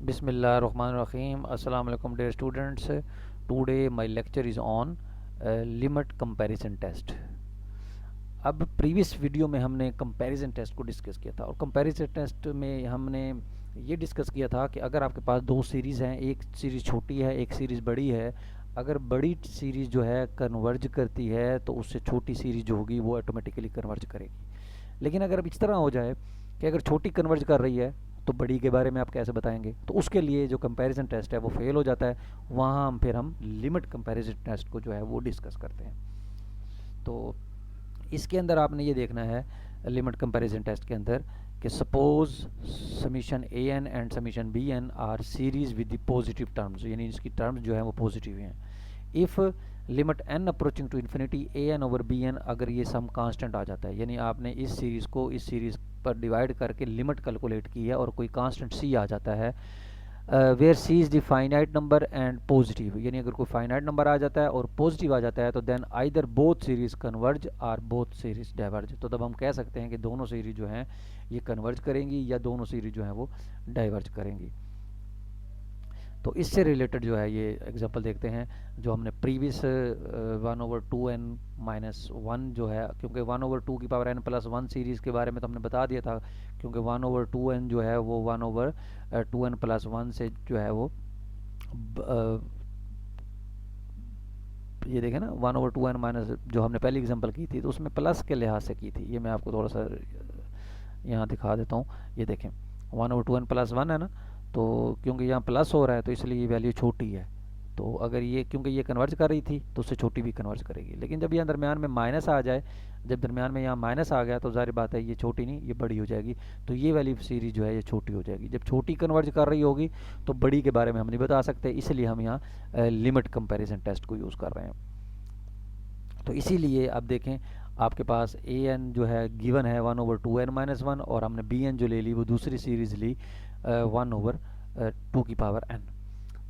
Bismillahirrahmanirrahim. Assalamu alaikum dear students. Today my lecture is on limit comparison test. अब previous video में हमने comparison test को discuss किया था और कंपैरिजन टेस्ट में हमने ये डिस्कस किया था कि अगर आपके पास दो सीरीज़ हैं, एक सीरीज़ छोटी है, एक सीरीज़ बड़ी है, अगर बड़ी सीरीज़ जो है कन्वर्ज करती है तो उससे छोटी सीरीज़ जो होगी वो ऑटोमेटिकली कन्वर्ज करेगी। लेकिन अगर अब इस तरह हो जाए कि अगर छोटी कन्वर्ज कर रही है तो बड़ी के बारे में आप कैसे बताएंगे, तो उसके लिए जो कंपैरिजन टेस्ट है वो फेल हो जाता है। वहाँ हम लिमिट कंपैरिजन टेस्ट को जो है वो डिस्कस करते हैं। तो इसके अंदर आपने ये देखना है लिमिट कंपैरिजन टेस्ट के अंदर कि suppose summation a n and summation b n are series with the positive terms, यानी इसकी टर्म्स जो है वो पॉजिटिव हैं। If limit n approaching to infinity a n over b n, अगर ये सम कांस्टेंट आ जाता है, यानी आपने इस सीरीज़ को इस सीरीज़ पर डिवाइड करके लिमिट कैलकुलेट की है और कोई कांस्टेंट सी आ जाता है, where c is the finite number and positive, यानी अगर कोई फाइनाइट नंबर आ जाता है और पॉजिटिव आ जाता है तो then either both series converge और बोथ सीरीज डाइवर्ज। तो तब हम कह सकते हैं कि दोनों सीरीज जो हैं ये कन्वर्ज करेंगी या दोनों सीरीज जो हैं वो डाइवर्ज करेंगी। तो इससे रिलेटेड जो है ये एग्जांपल देखते हैं जो हमने प्रीवियस 1/2n-1 जो है, क्योंकि 1/2n+1 सीरीज़ के बारे में तो हमने बता दिया था, क्योंकि 1/2n जो है वो 1/2n+1 से जो है वो ये देखें ना 1/2n माइनस जो हमने पहली एग्जांपल की थी तो उसमें प्लस के लिहाज से की थी। ये मैं आपको थोड़ा सा यहाँ दिखा देता हूँ। ये देखें 1/2n+1 है ना, तो क्योंकि यहाँ प्लस हो रहा है तो इसलिए ये वैल्यू छोटी है। तो अगर ये क्योंकि ये कन्वर्ज कर रही थी तो उससे छोटी भी कन्वर्ज करेगी। लेकिन जब यहाँ दरमियान में माइनस आ जाए, जब दरमियान में यहाँ माइनस आ गया तो जाहिर बात है ये छोटी नहीं, ये बड़ी हो जाएगी। तो ये वाली सीरीज जो है ये छोटी हो जाएगी। जब छोटी कन्वर्ज कर रही होगी तो बड़ी के बारे में हम नहीं बता सकते, इसलिए हम यहाँ लिमिट कंपेरिजन टेस्ट को यूज़ कर रहे हैं। तो इसीलिए अब देखें आपके पास ए एन जो है गिवन है 1/2n-1 और हमने बी एन जो ले ली वो दूसरी सीरीज़ ली 1/2n।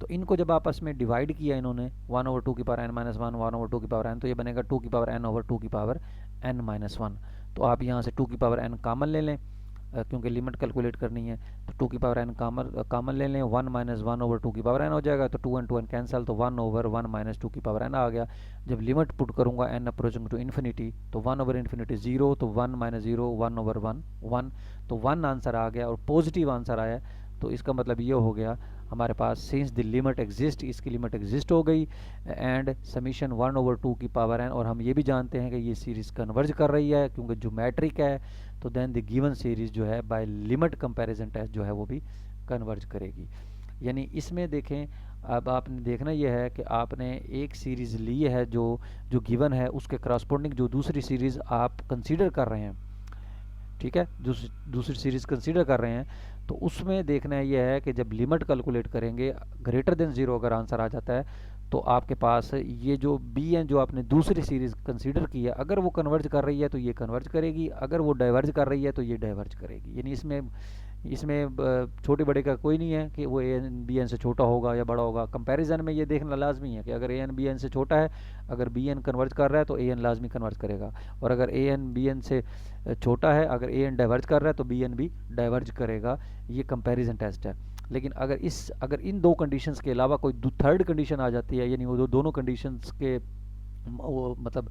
तो इनको जब आपस में डिवाइड किया इन्होंने 1/2n-1 1/2n, तो ये बनेगा 2n/2n-1। तो आप यहाँ से 2n कॉमन ले लें, क्योंकि लिमिट कैलकुलेट करनी है। तो 2n कॉमन ले लें, 1 - 1/2n हो जाएगा। तो 2n कैंसिल, तो 1/1 - 2n आ गया। जब लिमिट पुट करूँगा n अप्रोचिंग टू इन्फिनिटी तो 1/∞ 0, तो 1 - 0 1/1 1, तो 1 आंसर आ गया और पॉजिटिव आंसर आया। तो इसका मतलब ये हो गया हमारे पास सिंस द लिमिट एग्जिस्ट, इसकी लिमिट एग्जिस्ट हो गई एंड समीशन 1/2n, और हम ये भी जानते हैं कि ये सीरीज़ कन्वर्ज कर रही है क्योंकि ज्योमेट्रिक है। तो देन द गिवन सीरीज़ जो है बाय लिमिट कंपैरिजन टेस्ट जो है वो भी कन्वर्ज करेगी। यानी इसमें देखें अब आपने देखना यह है कि आपने एक सीरीज़ ली है जो जो गिवन है, उसके करस्पॉन्डिंग जो दूसरी सीरीज़ आप कंसीडर कर रहे हैं, ठीक है, दूसरी सीरीज़ कंसीडर कर रहे हैं, तो उसमें देखना यह है कि जब लिमिट कैलकुलेट करेंगे ग्रेटर देन 0 अगर आंसर आ जाता है तो आपके पास ये जो बी एन जो आपने दूसरी सीरीज़ कंसीडर की है, अगर वो कन्वर्ज कर रही है तो ये कन्वर्ज करेगी, अगर वो डाइवर्ज कर रही है तो ये डाइवर्ज करेगी। यानी इसमें इसमें छोटे बड़े का कोई नहीं है कि वो ए एन बी एन से छोटा होगा या बड़ा होगा। कंपैरिजन में ये देखना लाजमी है कि अगर ए एन बी एन से छोटा है, अगर बी एन कन्वर्ज कर रहा है तो ए एन लाजमी कन्वर्ज करेगा, और अगर ए एन बी एन से छोटा है, अगर ए एन डाइवर्ज कर रहा है तो बी एन भी डाइवर्ज करेगा। ये कंपैरिजन टेस्ट है। लेकिन अगर इन दो कंडीशंस के अलावा कोई थर्ड कंडीशन आ जाती है, यानी वो दोनों कंडीशंस के वो मतलब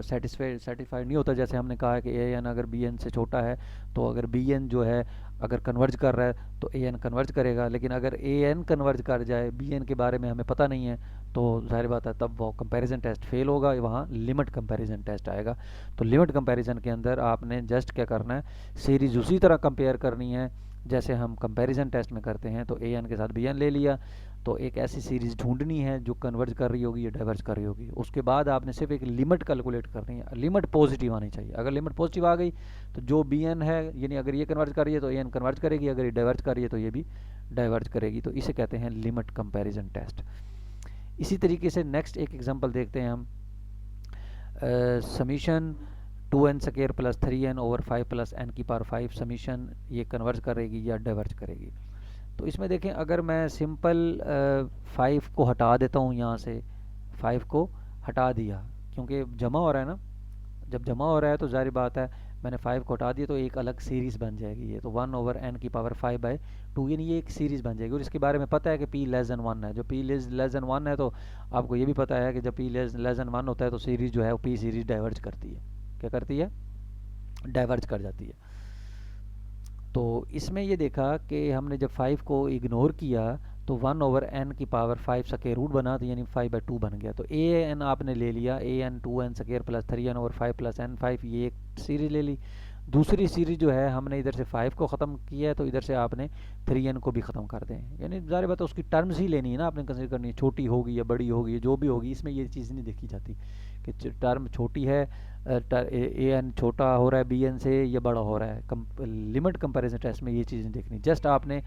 सेटिस्फाइड नहीं होता, जैसे हमने कहा है कि ए एन अगर बी एन से छोटा है तो अगर बी एन जो है अगर कन्वर्ज कर रहा है तो ए एन कन्वर्ज करेगा, लेकिन अगर ए एन कन्वर्ज कर जाए बी एन के बारे में हमें पता नहीं है तो जाहिर बात है तब वो कंपैरिजन टेस्ट फेल होगा, वहाँ लिमिट कंपैरिजन टेस्ट आएगा। तो लिमिट कंपैरिजन के अंदर आपने जस्ट क्या करना है, सीरीज उसी तरह कंपेयर करनी है जैसे हम कंपैरिजन टेस्ट में करते हैं। तो ए एन के साथ बी एन ले लिया, तो एक ऐसी सीरीज़ ढूंढनी है जो कन्वर्ज कर रही होगी या डाइवर्ज कर रही होगी। उसके बाद आपने सिर्फ एक लिमिट कैलकुलेट करनी है, लिमिट पॉजिटिव आनी चाहिए। अगर लिमिट पॉजिटिव आ गई तो जो बी एन है, यानी अगर ये कन्वर्ज कर रही है तो ए एन कन्वर्ज करेगी, अगर ये डाइवर्ज कर रही है तो ये भी डाइवर्ज करेगी। तो इसे कहते हैं लिमिट कंपैरिजन टेस्ट। इसी तरीके से नेक्स्ट एक एग्जांपल देखते हैं हम, summation 2n² + 3n/5 + n⁵ summation ये कन्वर्ज करेगी या डाइवर्ज करेगी। तो इसमें देखें अगर मैं सिंपल 5 को हटा देता हूँ, यहाँ से 5 को हटा दिया क्योंकि जमा हो रहा है ना, जब जमा हो रहा है तो जाहिर बात है मैंने 5 को हटा दिया तो एक अलग सीरीज़ बन जाएगी ये, तो 1/n⁵/2 यानी ये एक सीरीज़ बन जाएगी। और इसके बारे में पता है कि p<1 है, जो p<1 है तो आपको ये भी पता है कि जब p<1 होता है तो सीरीज़ जो है वो p सीरीज़ डाइवर्ज करती है। क्या करती है? डाइवर्ज कर जाती है। तो इसमें ये देखा कि हमने जब 5 को इग्नोर किया तो 1/n⁵ स्क्वायर रूट बना, तो यानी 5/2 बन गया। तो an आपने ले लिया, an 2n² plus 3n/5 plus n5, ये एक सीरीज ले ली। दूसरी सीरीज जो है हमने इधर से 5 को ख़त्म किया है तो इधर से आपने 3n को भी ख़त्म कर दें, यानी ज़ाहिर बात है उसकी टर्म्स ही लेनी है ना आपने, कंसिडर करनी है, छोटी होगी या बड़ी होगी, जो भी होगी, इसमें ये चीज़ नहीं देखी जाती कि टर्म छोटी है, ए एन छोटा हो रहा है बी एन से या बड़ा हो रहा है। लिमिट कंपैरिजन टेस्ट में ये चीज़ नहीं देखनी, जस्ट आपने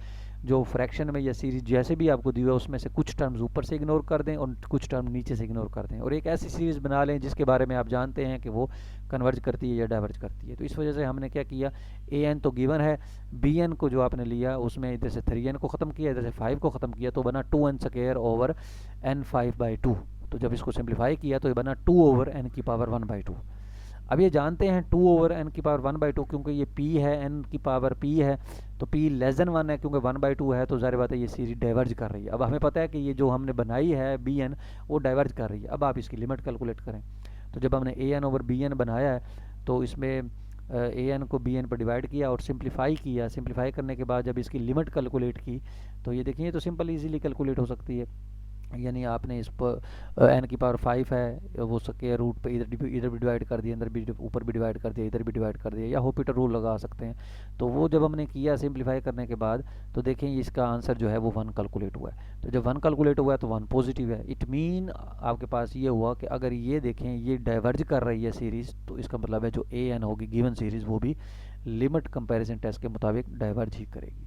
जो फ्रैक्शन में या सीरीज जैसे भी आपको दी हुआ है उसमें से कुछ टर्म्स ऊपर से इग्नोर कर दें और कुछ टर्म नीचे से इग्नोर कर दें, और एक ऐसी सीरीज़ बना लें जिसके बारे में आप जानते हैं कि वो कन्वर्ज करती है या डाइवर्ज करती है। तो इस वजह से हमने क्या किया, ए एन तो गिवन है, बी एन को जो आपने लिया उसमें इधर से 3n को ख़त्म किया, इधर से 5 को ख़त्म किया, तो बना 2n² n5/2। तो जब इसको सिंप्लीफाई किया तो ये बना 2/n⁴1/2। अब ये जानते हैं 2/n⁴1/2 क्योंकि ये p है, n⁴p है, तो p<1 है क्योंकि 1/2 है, तो ज़ाहिर बात है ये सीरीज डाइवर्ज कर रही है। अब हमें पता है कि ये जो हमने बनाई है bn वो डाइवर्ज कर रही है। अब आप इसकी लिमिट कैलकुलेट करें, तो जब हमने an/bn बनाया है तो इसमें an को bn पर डिवाइड किया और सिंप्लीफाई किया, सिंप्लीफाई करने के बाद जब इसकी लिमिट कैलकुलेट की तो ये देखिए तो सिंपल इजीली कैलकुलेट हो सकती है। यानी आपने इस पर n⁵ है वो स्क्वायर रूट पे इधर भी डिवाइड कर दिया, अंदर भी ऊपर भी डिवाइड कर दिया, इधर भी डिवाइड कर दिया, या होपिटल रूल लगा सकते हैं। तो वो जब हमने किया सिंप्लीफाई करने के बाद तो देखें इसका आंसर जो है वो 1 कैलकुलेट हुआ है। तो जब 1 कैलकुलेट हुआ है तो 1 पॉजिटिव है। इट मीन आपके पास ये हुआ कि अगर ये देखें ये डाइवर्ज कर रही है सीरीज़, तो इसका मतलब है जो an होगी गिवन सीरीज़ वो भी लिमिट कंपेरिजन टेस्ट के मुताबिक डाइवर्ज ही करेगी।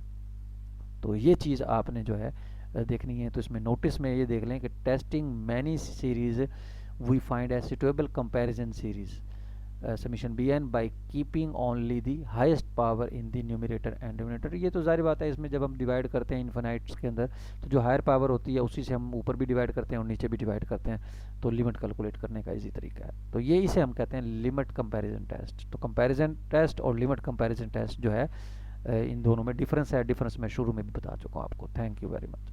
तो ये चीज़ आपने जो है देखनी है। तो इसमें नोटिस में ये देख लें कि testing many series we find as suitable comparison series summation bn by keeping only the highest power in the numerator and denominator. ये तो जारी बात है, इसमें जब हम डिवाइड करते हैं इन्फिनाइट्स के अंदर तो जो हायर पावर होती है उसी से हम ऊपर भी डिवाइड करते हैं और नीचे भी डिवाइड करते हैं, तो लिमिट कैलकुलेट करने का इजी तरीका है। तो ये इसे हम कहते हैं लिमिट कंपैरिजन टेस्ट। तो कंपैरिजन टेस्ट और लिमिट कंपैरिजन टेस्ट जो है इन दोनों में डिफरेंस है, डिफरेंस मैं शुरू में भी बता चुका हूँ आपको। Thank you very much.